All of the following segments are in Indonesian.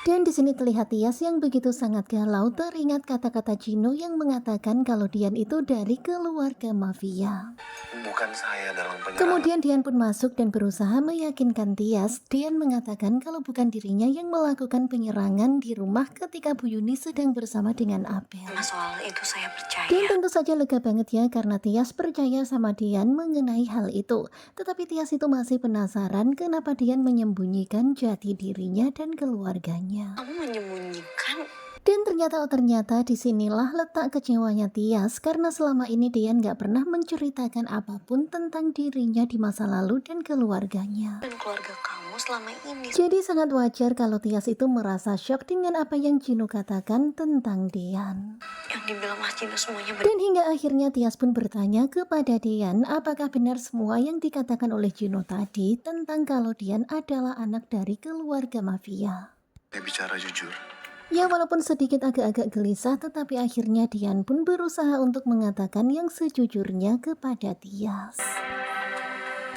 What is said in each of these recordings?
Dan di sini terlihat Tias yang begitu sangat galau teringat kata-kata Gino yang mengatakan kalau Dian itu dari keluarga mafia. Bukan saya dalam penyerangan. Kemudian Dian pun masuk dan berusaha meyakinkan Tias. Dian mengatakan kalau bukan dirinya yang melakukan penyerangan di rumah ketika Bu Yuni sedang bersama dengan Abel. Soal itu saya Dan percaya. tentu saja lega banget ya karena Tias percaya sama Dian mengenai hal itu. Tetapi Tias itu masih penasaran kenapa Dian menyembunyikan jati dirinya dan keluarganya. Kamu menyembunyikan? Dan ternyata disinilah letak kecewanya Tias karena selama ini Dian gak pernah menceritakan apapun tentang dirinya di masa lalu dan keluarganya. Dan keluarga kamu selama ini. Jadi sangat wajar kalau Tias itu merasa shock dengan apa yang Gino katakan tentang Dian. Yang dibilang Mas Gino semuanya benar. Dan hingga akhirnya Tias pun bertanya kepada Dian apakah benar semua yang dikatakan oleh Gino tadi tentang kalau Dian adalah anak dari keluarga mafia. Saya bicara jujur. Ya walaupun sedikit agak-agak gelisah tetapi akhirnya Dian pun berusaha untuk mengatakan yang sejujurnya kepada Tias.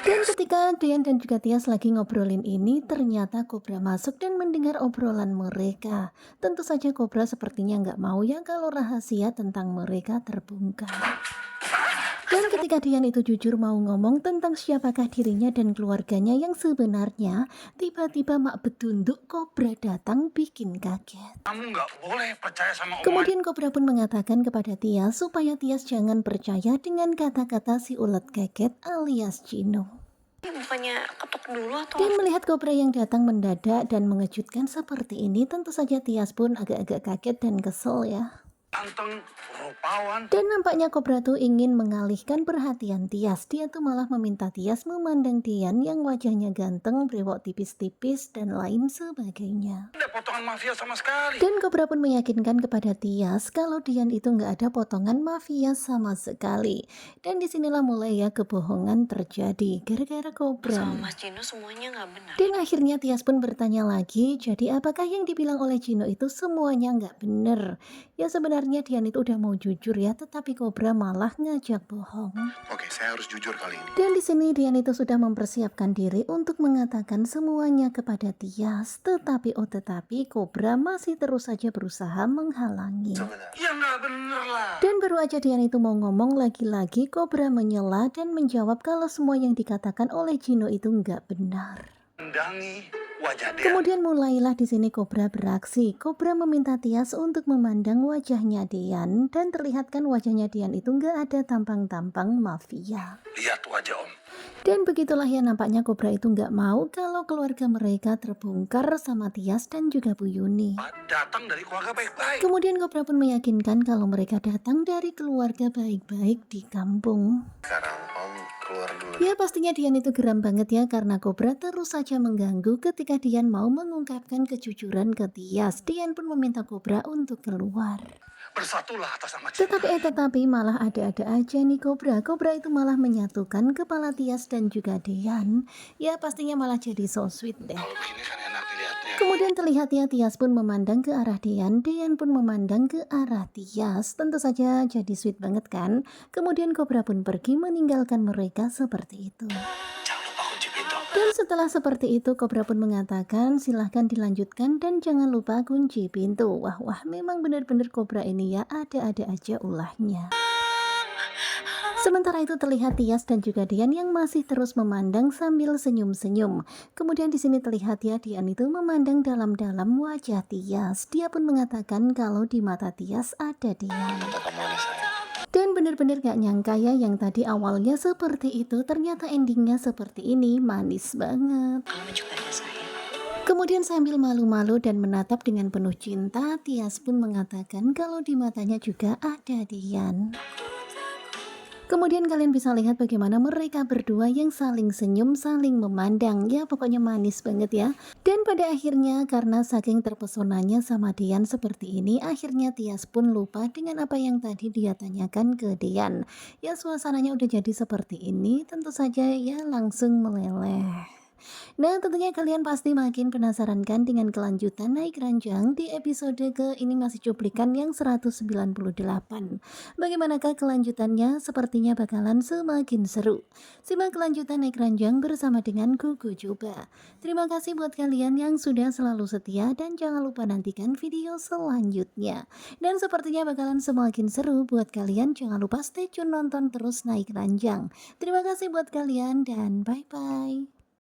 Dan ketika Dian dan juga Tias lagi ngobrolin ini ternyata Kobra masuk dan mendengar obrolan mereka. Tentu saja Kobra sepertinya nggak mau ya kalau rahasia tentang mereka terbongkar. Dan ketika Dian itu jujur mau ngomong tentang siapakah dirinya dan keluarganya yang sebenarnya, tiba-tiba Mak Bedunduk Kobra datang bikin kaget. Kamu nggak boleh percaya sama Kemudian Kobra pun mengatakan kepada Tias supaya Tias jangan percaya dengan kata-kata si ulet keket alias Gino. Bukannya ketuk dulu atau Dan melihat Kobra yang datang mendadak dan mengejutkan seperti ini, tentu saja Tias pun agak-agak kaget dan kesel ya. ganteng, rupawan. Dan nampaknya Kobra tuh ingin mengalihkan perhatian Tias. Dia tuh malah meminta Tias memandang Dian yang wajahnya ganteng, brewok tipis-tipis, dan lain sebagainya. Ada potongan mafia sama sekali. Dan Kobra pun meyakinkan kepada Tias kalau Dian itu nggak ada potongan mafia sama sekali. Dan disinilah mulai ya kebohongan terjadi gara-gara Kobra. sama Mas Gino semuanya nggak benar? Dan akhirnya Tias pun bertanya lagi, jadi apakah yang dibilang oleh Gino itu semuanya nggak bener? Ya sebenarnya Dian itu udah mau jujur ya, tetapi Kobra malah ngajak bohong. Oke, saya harus jujur kali ini. Dan di sini Dian itu sudah mempersiapkan diri untuk mengatakan semuanya kepada Tias, tetapi Kobra masih terus saja berusaha menghalangi. Sebenarnya. Ya nggak bener lah. Dan baru aja Dian itu mau ngomong lagi-lagi Kobra menyela dan menjawab kalau semua yang dikatakan oleh Gino itu nggak benar. Mendangi wajah dia. Kemudian mulailah di sini Kobra beraksi. Kobra meminta Tias untuk memandang wajahnya Dian dan terlihatkan wajahnya Dian itu nggak ada tampang-tampang mafia. Lihat wajah Om. Dan begitulah ya nampaknya Kobra itu nggak mau kalau keluarga mereka terbongkar sama Tias dan juga Bu Yuni. Datang dari keluarga baik-baik. Kemudian Kobra pun meyakinkan kalau mereka datang dari keluarga baik-baik di kampung. Sekarang Om keluar dulu. Ya pastinya Dian itu geram banget ya karena Kobra terus saja mengganggu ketika Dian mau mengungkapkan kejujuran ke Tias. Dian pun meminta Kobra untuk keluar. Bersatulah atas nama cinta. Tetapi malah ada-ada aja nih Kobra. Kobra itu malah menyatukan kepala Tias dan juga Dian. Ya pastinya malah jadi so sweet deh. Kalau begini kan enak dilihatnya. Kemudian terlihat ya Tias pun memandang ke arah Dian. Dian pun memandang ke arah Tias. Tentu saja jadi sweet banget kan. Kemudian Kobra pun pergi meninggalkan mereka seperti itu. Jangan lupa kunci pintu. Dan setelah seperti itu Kobra pun mengatakan silahkan dilanjutkan dan jangan lupa kunci pintu. Wah memang benar-benar Kobra ini ya ada-ada aja ulahnya. Sementara itu terlihat Tias dan juga Dian yang masih terus memandang sambil senyum-senyum. Kemudian di sini terlihat ya Dian itu memandang dalam-dalam wajah Tias. Dia pun mengatakan kalau di mata Tias ada Dian. Kata kamu nih saya. Dan benar-benar gak nyangka ya yang tadi awalnya seperti itu ternyata endingnya seperti ini, manis banget. Kamu juga ada saya. Kemudian sambil malu-malu dan menatap dengan penuh cinta, Tias pun mengatakan kalau di matanya juga ada Dian. Kemudian kalian bisa lihat bagaimana mereka berdua yang saling senyum, saling memandang. Ya pokoknya manis banget ya. Dan pada akhirnya karena saking terpesonanya sama Dian seperti ini, akhirnya Tias pun lupa dengan apa yang tadi dia tanyakan ke Dian. Ya suasananya udah jadi seperti ini, tentu saja ya langsung meleleh. Nah, tentunya kalian pasti makin penasaran kan dengan kelanjutan naik ranjang di episode ini masih cuplikan yang 198. Bagaimanakah kelanjutannya? Sepertinya bakalan semakin seru. Simak kelanjutan naik ranjang bersama dengan Gugu Coba. Terima kasih buat kalian yang sudah selalu setia dan jangan lupa nantikan video selanjutnya. Dan sepertinya bakalan semakin seru buat kalian. Jangan lupa stay tune nonton terus naik ranjang. Terima kasih buat kalian dan bye-bye.